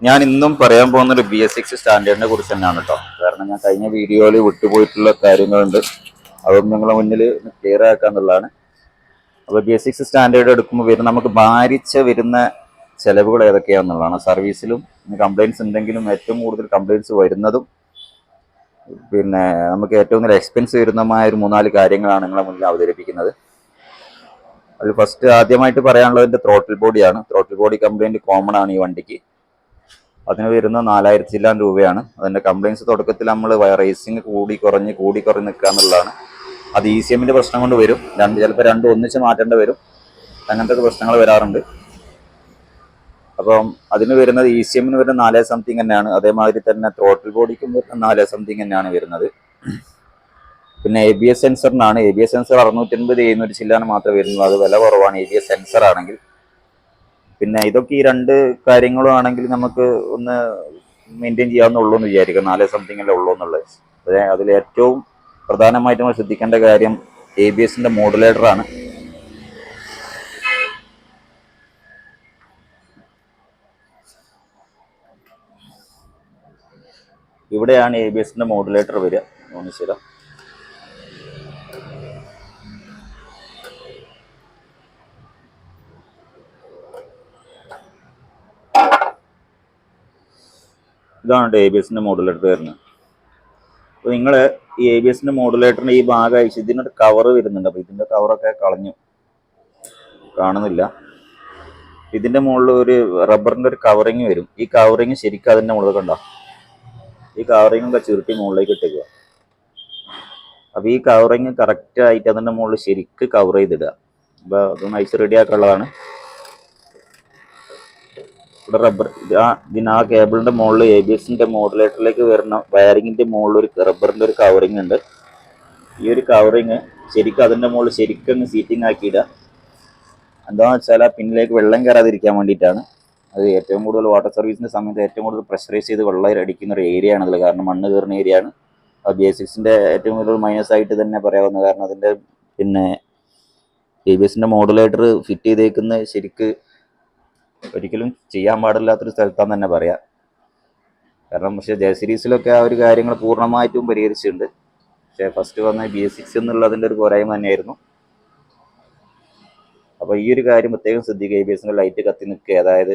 ഞാൻ ഇന്നും പറയാൻ പോകുന്ന ഒരു BS6 സ്റ്റാൻഡേർഡിനെ കുറിച്ച് തന്നെയാണ് കേട്ടോ. കാരണം ഞാൻ കഴിഞ്ഞ വീഡിയോയിൽ വിട്ടുപോയിട്ടുള്ള കാര്യങ്ങളുണ്ട്, അതൊന്നും നിങ്ങളെ മുന്നിൽ ക്ലിയർ ആക്കാന്നുള്ളതാണ്. അപ്പോൾ BS6 സ്റ്റാൻഡേർഡ് എടുക്കുമ്പോൾ നമുക്ക് വരുന്ന ചെലവുകൾ ഏതൊക്കെയാണെന്നുള്ളതാണ്. സർവീസിലും കംപ്ലയിൻസ് ഉണ്ടെങ്കിലും ഏറ്റവും കൂടുതൽ കംപ്ലയിൻസ് വരുന്നതും പിന്നെ നമുക്ക് ഏറ്റവും കൂടുതൽ എക്സ്പെൻസ് വരുന്നതുമായ ഒരു 3-4 കാര്യങ്ങളാണ് നിങ്ങളെ മുന്നിൽ അവതരിപ്പിക്കുന്നത്. അതിൽ ഫസ്റ്റ് ആദ്യമായിട്ട് പറയാനുള്ളത് എൻ്റെ ത്രോട്ടിൽ ബോഡിയാണ്. ത്രോട്ടിൽ ബോഡി കംപ്ലയിൻറ്റ് കോമൺ ആണ് ഈ വണ്ടിക്ക്. അതിന് വരുന്ന 4000 ചില്ലാൻ രൂപയാണ്. അതിൻ്റെ കംപ്ലയിൻസ് തുടക്കത്തിൽ നമ്മൾ റേസിങ് കൂടി കുറഞ്ഞ് നിൽക്കുക എന്നുള്ളതാണ്. അത് ECMൻ്റെ പ്രശ്നം കൊണ്ട് വരും, ചിലപ്പോൾ രണ്ടും ഒന്നിച്ച് മാറ്റേണ്ടി വരും, അങ്ങനത്തെ പ്രശ്നങ്ങൾ വരാറുണ്ട്. അപ്പം അതിന് വരുന്നത് ECMന് വരുന്ന 4 സംതിങ് തന്നെയാണ്. അതേമാതിരി തന്നെ ത്രോട്ടിൽ ബോഡിക്കും വരുന്ന 4 സംതിങ് തന്നെയാണ് വരുന്നത്. പിന്നെ ABS സെൻസറിനാണ്. ABS സെൻസർ 680-700 ചില്ലാണ് മാത്രമേ വരുന്നുള്ളൂ. അത് വില കുറവാണ് ABS സെൻസർ ആണെങ്കിൽ. പിന്നെ ഇതൊക്കെ ഈ 2 കാര്യങ്ങളും ആണെങ്കിൽ നമുക്ക് ഒന്ന് മെയിൻറ്റെയിൻ ചെയ്യാവുന്നുള്ളൂ എന്ന് വിചാരിക്കാം. 4 സംതിങ് അല്ലേ ഉള്ളൂ എന്നുള്ളത്. അതിൽ ഏറ്റവും പ്രധാനമായിട്ട് നമ്മൾ ശ്രദ്ധിക്കേണ്ട കാര്യം ABSൻ്റെ മോഡുലേറ്ററാണ്. ഇവിടെയാണ് ABSൻ്റെ മോഡുലേറ്റർ വരിക. ശരി, ഇതാണ് ABSൻ്റെ മോഡുലേറ്റർ വരുന്നത്. അപ്പോൾ നിങ്ങൾ ഈ ABSൻ്റെ മോഡുലേറ്ററിന് ഈ ഭാഗം അയച്ച് ഇതിനൊരു കവർ വരുന്നുണ്ട്. അപ്പോൾ ഇതിൻ്റെ കവറൊക്കെ കളഞ്ഞു, കാണുന്നില്ല. ഇതിൻ്റെ മുകളിൽ ഒരു റബ്ബറിൻ്റെ ഒരു കവറിങ് വരും. ഈ കവറിങ് ശരിക്കും അതിൻ്റെ മുകളിൽ കണ്ടോ, ഈ കവറിങ്ങൊക്കെ ചുരുട്ടി മുകളിലേക്ക് ഇട്ടേക്കുക. അപ്പോൾ ഈ കവറിങ് കറക്റ്റായിട്ട് അതിൻ്റെ മുകളിൽ ശരിക്ക് കവർ ചെയ്തിടുക. അപ്പോൾ അതൊന്ന് അയച്ച് റെഡിയാക്കാനുള്ളതാണ്. ഇവിടെ റബ്ബർ ആ കേബിളിൻ്റെ മുകളിൽ ABSൻ്റെ മോഡുലേറ്ററിലേക്ക് വരുന്ന വയറിങ്ങിൻ്റെ മുകളിൽ ഒരു റബ്ബറിൻ്റെ ഒരു കവറിങ് ഉണ്ട്. ഈ ഒരു കവറിങ് ശരിക്കും അതിൻ്റെ മുകളിൽ ശരിക്കും സീറ്റിംഗ് ആക്കിയിടുക. എന്താണെന്ന് വെച്ചാൽ ആ പിന്നിലേക്ക് വെള്ളം കയറാതിരിക്കാൻ വേണ്ടിയിട്ടാണ്. അത് ഏറ്റവും കൂടുതൽ വാട്ടർ സർവീസിൻ്റെ സമയത്ത് ഏറ്റവും കൂടുതൽ പ്രഷറൈസ് ചെയ്ത് വെള്ളം അടിക്കുന്ന ഒരു ഏരിയ ആണതിൽ. കാരണം മണ്ണ് കയറുന്ന ഏരിയ ആണ്. BS6ൻ്റെ ഏറ്റവും കൂടുതൽ മൈനസ് ആയിട്ട് തന്നെ പറയാവുന്നത്. കാരണം അതിൻ്റെ പിന്നെ ABSൻ്റെ മോഡുലേറ്റർ ഫിറ്റ് ചെയ്തേക്കുന്ന ശരിക്ക് ഒരിക്കലും ചെയ്യാൻ പാടില്ലാത്തൊരു സ്ഥലത്താന്ന് തന്നെ പറയാം. കാരണം പക്ഷേ J-സീരീസിലൊക്കെ ആ ഒരു കാര്യങ്ങൾ പൂർണ്ണമായിട്ടും പരിഹരിച്ചിട്ടുണ്ട്. പക്ഷേ ഫസ്റ്റ് വന്ന BS6 എന്നുള്ളതിൻ്റെ ഒരു പോരായ്മ തന്നെയായിരുന്നു. അപ്പോൾ ഈ ഒരു കാര്യം പ്രത്യേകം ശ്രദ്ധിക്കുക. ABSൻ്റെ ലൈറ്റ് കത്തി നിൽക്കുക, അതായത്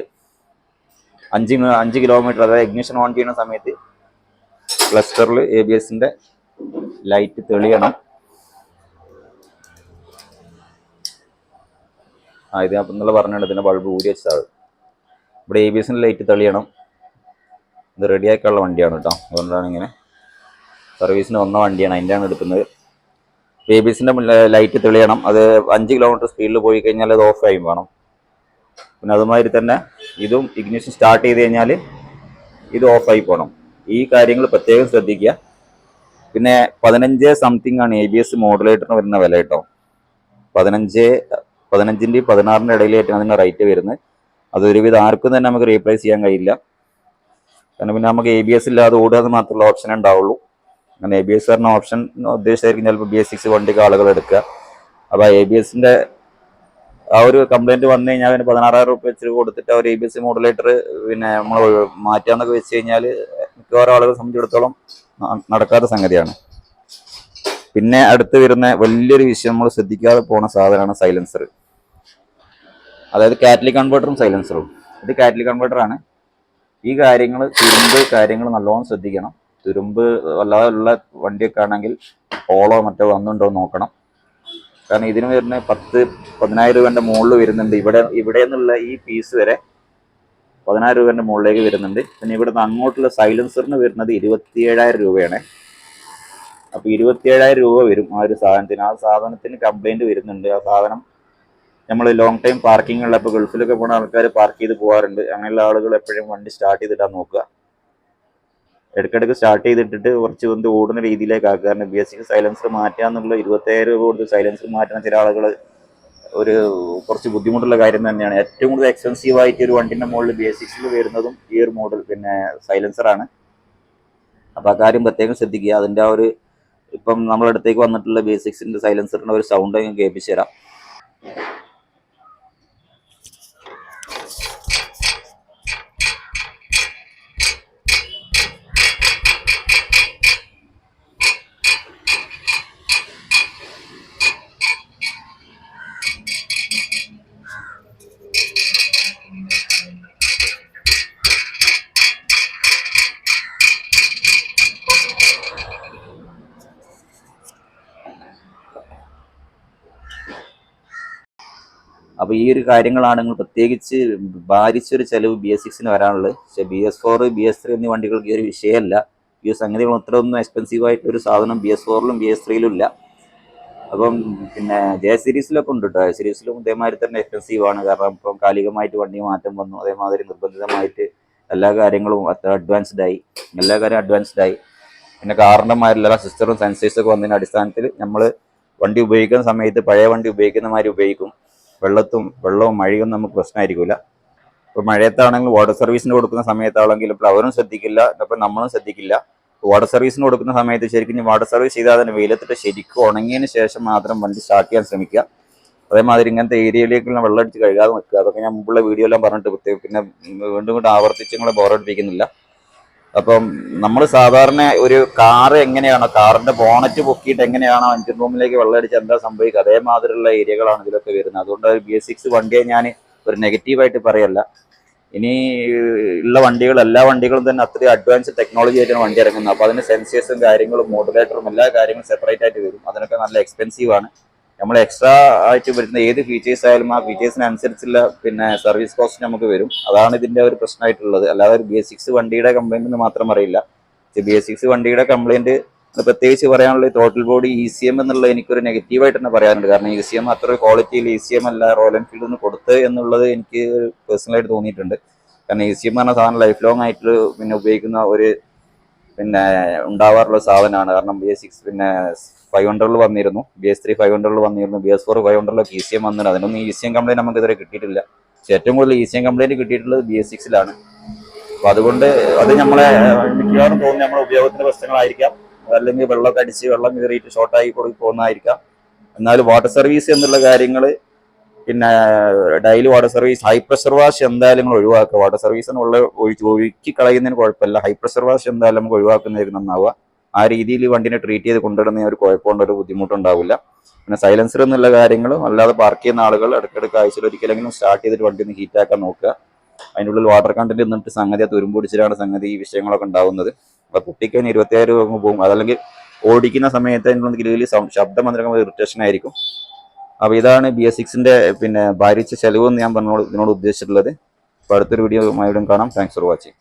5 കിലോമീറ്റർ, അതായത് ഇഗ്നിഷൻ ഓൺ ചെയ്യുന്ന സമയത്ത് ക്ലസ്റ്ററിൽ ABSൻ്റെ ലൈറ്റ് തെളിയണം. ഇത് എന്നുള്ള പറഞ്ഞിട്ടുണ്ട്. ഇതിൻ്റെ ബൾബ് ഊരി വെച്ചതാണ്. ഇവിടെ ABSൻ്റെ ലൈറ്റ് തെളിയണം. ഇത് റെഡിയാക്കാനുള്ള വണ്ടിയാണ് കേട്ടോ. അതുകൊണ്ടാണ് ഇങ്ങനെ സർവീസിന് വന്ന വണ്ടിയാണ്, അതിൻ്റെയാണ് എടുക്കുന്നത്. ABSൻ്റെ ലൈറ്റ് തെളിയണം. അത് 5 കിലോമീറ്റർ സ്പീഡിൽ പോയി കഴിഞ്ഞാൽ അത് ഓഫ് ആയി വേണം. പിന്നെ അതുമാതിരി തന്നെ ഇതും ഇഗ്നിഷൻ സ്റ്റാർട്ട് ചെയ്ത് കഴിഞ്ഞാൽ ഇത് ഓഫായി പോകണം. ഈ കാര്യങ്ങൾ പ്രത്യേകം ശ്രദ്ധിക്കുക. പിന്നെ 15 സംതിങ് ആണ് ABS മോഡുലേറ്ററിന് വരുന്ന വില കേട്ടോ. 15-ൻ്റെയും 16-ൻ്റെ ഇടയിലായിട്ടാണ് അതിൻ്റെ റേറ്റ് വരുന്നത്. അതൊരുവിധം ആർക്കും തന്നെ നമുക്ക് റീപ്ലേസ് ചെയ്യാൻ കഴിയില്ല. കാരണം പിന്നെ നമുക്ക് ABS ഇല്ലാതെ ഓടുക മാത്രമുള്ള ഓപ്ഷൻ ഉണ്ടാവുള്ളൂ. അങ്ങനെ ABS പറഞ്ഞ ഓപ്ഷൻ ഉദ്ദേശിച്ചായിരിക്കും ചിലപ്പോൾ BS6 വണ്ടിക്ക് ആളുകൾ എടുക്കുക. അപ്പോൾ ABSൻ്റെ ആ ഒരു കംപ്ലയിൻറ്റ് വന്നു കഴിഞ്ഞാൽ പിന്നെ 16,000 രൂപ വെച്ച് കൊടുത്തിട്ട് ഒരു ABS മോഡുലേറ്റർ പിന്നെ നമ്മൾ മാറ്റാന്നൊക്കെ വെച്ച് കഴിഞ്ഞാൽ മിക്കവാറും ആളുകൾ സംബന്ധിച്ചിടത്തോളം നടക്കാത്ത സംഗതിയാണ്. പിന്നെ അടുത്ത് വരുന്ന വലിയൊരു വിഷയം നമ്മൾ ശ്രദ്ധിക്കാതെ പോണ സാധനമാണ് സൈലൻസർ. അതായത് കാറ്റലിക് കൺവേർട്ടറും സൈലൻസറും. ഇത് കാറ്റലിക് കൺവേർട്ടറാണ്. ഈ കാര്യങ്ങൾ നല്ലോണം ശ്രദ്ധിക്കണം. തുരുമ്പ് അല്ലാതെ ഉള്ള വണ്ടിയൊക്കെ ആണെങ്കിൽ ഓളോ മറ്റോ വന്നുണ്ടോ നോക്കണം. കാരണം ഇതിന് വരുന്ന 10-15 രൂപേൻ്റെ മുകളിൽ വരുന്നുണ്ട്. ഇവിടെ നിന്നുള്ള ഈ പീസ് വരെ 10,000 രൂപേൻ്റെ മുകളിലേക്ക് വരുന്നുണ്ട്. പിന്നെ ഇവിടുന്ന് അങ്ങോട്ടുള്ള സൈലൻസറിന് വരുന്നത് 27,000 രൂപയാണ്. അപ്പോൾ 27,000 രൂപ വരും ആ ഒരു സാധനത്തിന്. ആ സാധനത്തിന് കംപ്ലയിൻറ്റ് വരുന്നുണ്ട്. ആ സാധനം നമ്മൾ ലോങ് ടൈം പാർക്കിംഗ് ഉള്ള, ഇപ്പോൾ ഗൾഫിലൊക്കെ പോകുന്ന ആൾക്കാർ പാർക്ക് ചെയ്ത് പോകാറുണ്ട്. അങ്ങനെയുള്ള ആളുകൾ എപ്പോഴും വണ്ടി സ്റ്റാർട്ട് ചെയ്തിട്ടാണ് നോക്കുക. ഇടയ്ക്കിടയ്ക്ക് സ്റ്റാർട്ട് ചെയ്തിട്ടിട്ട് കുറച്ച് ഓടുന്ന രീതിയിലേക്ക് ആക്കുക. കാരണം BS6 സൈലൻസർ മാറ്റുക എന്നുള്ള 27,000 രൂപ കൊടുത്ത് സൈലൻസർ മാറ്റുന്ന ചില ആളുകൾ കുറച്ച് ബുദ്ധിമുട്ടുള്ള കാര്യം തന്നെയാണ്. ഏറ്റവും കൂടുതൽ എക്സ്പെൻസീവ് ആയിട്ട് ഒരു വണ്ടിൻ്റെ മുകളിൽ BS6 വരുന്നതും ഈ ഒരു മോഡൽ പിന്നെ സൈലൻസറാണ്. അപ്പോൾ ആ കാര്യം പ്രത്യേകം ശ്രദ്ധിക്കുക. അതിൻ്റെ ആ ഒരു ഇപ്പം നമ്മുടെ അടുത്തേക്ക് വന്നിട്ടുള്ള BS6ൻ്റെ സൈലൻസറിൻ്റെ ഒരു സൗണ്ട് ഞാൻ കേൾപ്പിച്ചു തരാം. അപ്പോൾ ഈ ഒരു കാര്യങ്ങളാണെങ്കിൽ പ്രത്യേകിച്ച് ഭാരിച്ചൊരു ചെലവ് BS6 വരാനുള്ളത്. പക്ഷേ BS4 BS3 എന്നീ വണ്ടികൾക്ക് ഈ ഒരു വിഷയമല്ല. ഈ സംഗതികൾ അത്രയൊന്നും എക്സ്പെൻസീവ് ആയിട്ടൊരു സാധനം BS4ലും BS3ലും ഇല്ല. അപ്പം പിന്നെ J സീരീസിലൊക്കെ ഉണ്ട് കേട്ടോ. സീരീസിലും ഇതേമാതിരി തന്നെ എക്സ്പെൻസീവ് ആണ്. കാരണം ഇപ്പം കാലികമായിട്ട് വണ്ടി മാറ്റം വന്നു, അതേമാതിരി നിർബന്ധിതമായിട്ട് എല്ലാ കാര്യങ്ങളും അഡ്വാൻസ്ഡ് ആയി, എല്ലാ കാര്യവും അഡ്വാൻസ്ഡ് ആയി. പിന്നെ കാറിൻ്റെ മാതിരിയുള്ള സിസ്റ്ററും സെൻസേഴ്സൊക്കെ വന്നതിൻ്റെ അടിസ്ഥാനത്തിൽ നമ്മൾ വണ്ടി ഉപയോഗിക്കുന്ന സമയത്ത് പഴയ വണ്ടി ഉപയോഗിക്കുന്ന മാതിരി ഉപയോഗിക്കും. വെള്ളവും മഴയും നമുക്ക് പ്രശ്നമായിരിക്കില്ല. ഇപ്പോൾ മഴയത്താണെങ്കിൽ വാട്ടർ സർവീസിന് കൊടുക്കുന്ന സമയത്താണെങ്കിൽ ഇപ്പോൾ അവരും ശ്രദ്ധിക്കില്ല, ഇപ്പം നമ്മളും ശ്രദ്ധിക്കില്ല. വാട്ടർ സർവീസിന് കൊടുക്കുന്ന സമയത്ത് ശരിക്കും വാട്ടർ സർവീസ് ചെയ്താൽ തന്നെ വെയിലത്തിട്ട് ശരിക്കും ഉണങ്ങിയതിന് ശേഷം മാത്രം വണ്ടി സ്റ്റാർട്ട് ചെയ്യാൻ ശ്രമിക്കുക. അതേമാതിരി ഇങ്ങനത്തെ ഏരിയയിലേക്കുള്ള വെള്ളം അടിച്ച് കഴുകാതെ നിൽക്കുക. അതൊക്കെ ഞാൻ മുമ്പുള്ള വീഡിയോ എല്ലാം പറഞ്ഞിട്ട് പിന്നെ വീണ്ടും ആവർത്തിച്ച് നിങ്ങളെ ബോറടിപ്പിക്കുന്നില്ല. അപ്പം നമ്മൾ സാധാരണ ഒരു കാറ് എങ്ങനെയാണോ, കാറിന്റെ ബോണറ്റ് പൊക്കിയിട്ട് എങ്ങനെയാണോ എഞ്ചിൻ റൂമിലേക്ക് വെള്ളമടിച്ച് എന്താ സംഭവിക്കുക, അതേമാതിരിയുള്ള ഏരിയകളാണ് ഇതിലൊക്കെ വരുന്നത്. അതുകൊണ്ട് BS6 വണ്ടിയെ ഞാൻ ഒരു നെഗറ്റീവായിട്ട് പറയല്ല. ഇനി ഉള്ള വണ്ടികൾ എല്ലാ വണ്ടികളും തന്നെ അത്രയും അഡ്വാൻസ് ടെക്നോളജി ആയിട്ടാണ് വണ്ടി ഇറങ്ങുന്നത്. അപ്പോൾ അതിന് സെൻസേഴ്സും കാര്യങ്ങളും മോഡുലേറ്ററും എല്ലാ കാര്യങ്ങളും സെപ്പറേറ്റ് ആയിട്ട് വരും. അതിനൊക്കെ നല്ല എക്സ്പെൻസീവ് ആണ്. നമ്മൾ എക്സ്ട്രാ ആയിട്ട് വരുന്ന ഏത് ഫീച്ചേഴ്സ് ആയാലും ആ ഫീച്ചേഴ്സിനനുസരിച്ചുള്ള പിന്നെ സർവീസ് കോസ്റ്റ് നമുക്ക് വരും. അതാണ് ഇതിന്റെ ഒരു പ്രശ്നമായിട്ടുള്ളത്. അല്ലാതെ ഒരു BS6 വണ്ടിയുടെ കംപ്ലൈന്റ് എന്ന് മാത്രം അറിയില്ല. BS6 വണ്ടിയുടെ കംപ്ലൈന്റ് പ്രത്യേകിച്ച് പറയാനുള്ളത് ടോട്ടൽ ബോഡി ECM എന്നുള്ളത് എനിക്കൊരു നെഗറ്റീവായിട്ട് തന്നെ പറയാനുണ്ട്. കാരണം ECM അത്ര ക്വാളിറ്റിയിൽ ECM അല്ല റോയൽ എൻഫീൽഡിൽ നിന്ന് കൊടുത്ത് എന്നുള്ളത് എനിക്ക് പേഴ്സണലായിട്ട് തോന്നിയിട്ടുണ്ട്. കാരണം ECM പറഞ്ഞ സാധനം ലൈഫ് ലോങ് ആയിട്ട് പിന്നെ ഉപയോഗിക്കുന്ന ഒരു പിന്നെ ഉണ്ടാവാറുള്ള സാധനമാണ്. കാരണം BS6 പിന്നെ 500 വന്നിരുന്നു, BS3 500 വന്നിരുന്നു, BS4 500 ECM വന്നിരുന്നു. അതിനൊന്നും ECM കംപ്ലൈന്റ് നമുക്ക് ഇതുവരെ കിട്ടിയിട്ടില്ല. പക്ഷെ ഏറ്റവും കൂടുതൽ ECM കംപ്ലൈന്റ് കിട്ടിയിട്ടുള്ളത് BS6ലാണ്. അപ്പൊ അതുകൊണ്ട് അത് നമ്മളെ മിക്കവാറും തോന്നി നമ്മുടെ ഉപയോഗത്തിന്റെ പ്രശ്നങ്ങളായിരിക്കാം, അല്ലെങ്കിൽ വെള്ളമൊക്കെ അടിച്ച് വെള്ളം കയറിയിട്ട് ഷോർട്ടായി പോകുന്നതായിരിക്കാം. എന്നാലും വാട്ടർ സർവീസ് എന്നുള്ള കാര്യങ്ങൾ പിന്നെ daily water service, high pressure wash എന്തായാലും നിങ്ങൾ ഒഴിവാക്കുക. വാട്ടർ സർവീസ് ഒഴുക്കി കളയുന്നതിന് കുഴപ്പമില്ല, ഹൈ പ്രഷർ വാഷ് എന്തായാലും നമുക്ക് ഒഴിവാക്കുന്നതായിരിക്കും നന്നാവുക. ആ രീതിയിൽ വണ്ടിനെ ട്രീറ്റ് ചെയ്ത് കൊണ്ടുവരുന്ന ഒരു കുഴപ്പമുണ്ട്, ഒരു ബുദ്ധിമുട്ടുണ്ടാവില്ല. പിന്നെ സൈലൻസർ എന്നുള്ള കാര്യങ്ങളും അല്ലാതെ പാർക്ക് ചെയ്യുന്ന ആളുകൾ ഇടയ്ക്കിടയ്ക്ക് ആഴ്ചയിൽ ഒരിക്കലെങ്കിലും സ്റ്റാർട്ട് ചെയ്തിട്ട് വണ്ടി ഒന്ന് ഹീറ്റാക്കാൻ നോക്കുക. അതിൻ്റെ ഉള്ളിൽ വാട്ടർ കണ്ടന്റ് നിന്നിട്ട് സംഗതി തുരുമ്പൊടിച്ചിട്ടാണ് സംഗതി ഈ വിഷയങ്ങളൊക്കെ ഉണ്ടാവുന്നത്. അപ്പോൾ കുട്ടിക്കതിന് 26 പോകും. അതല്ലെങ്കിൽ ഓടിക്കുന്ന സമയത്ത് അതിനുള്ള ശബ്ദം വന്നിരിക്കുമ്പോൾ ഇറിറ്റേഷൻ ആയിരിക്കും. അപ്പോൾ ഇതാണ് BS6ന്റെ പിന്നെ ഭാരിച്ച ചെലവെന്ന് ഞാൻ ഇതിനോട് ഉദ്ദേശിച്ചിട്ടുള്ളത്. അപ്പോൾ അടുത്തൊരു വീഡിയോ കാണാം. Thanks for watching.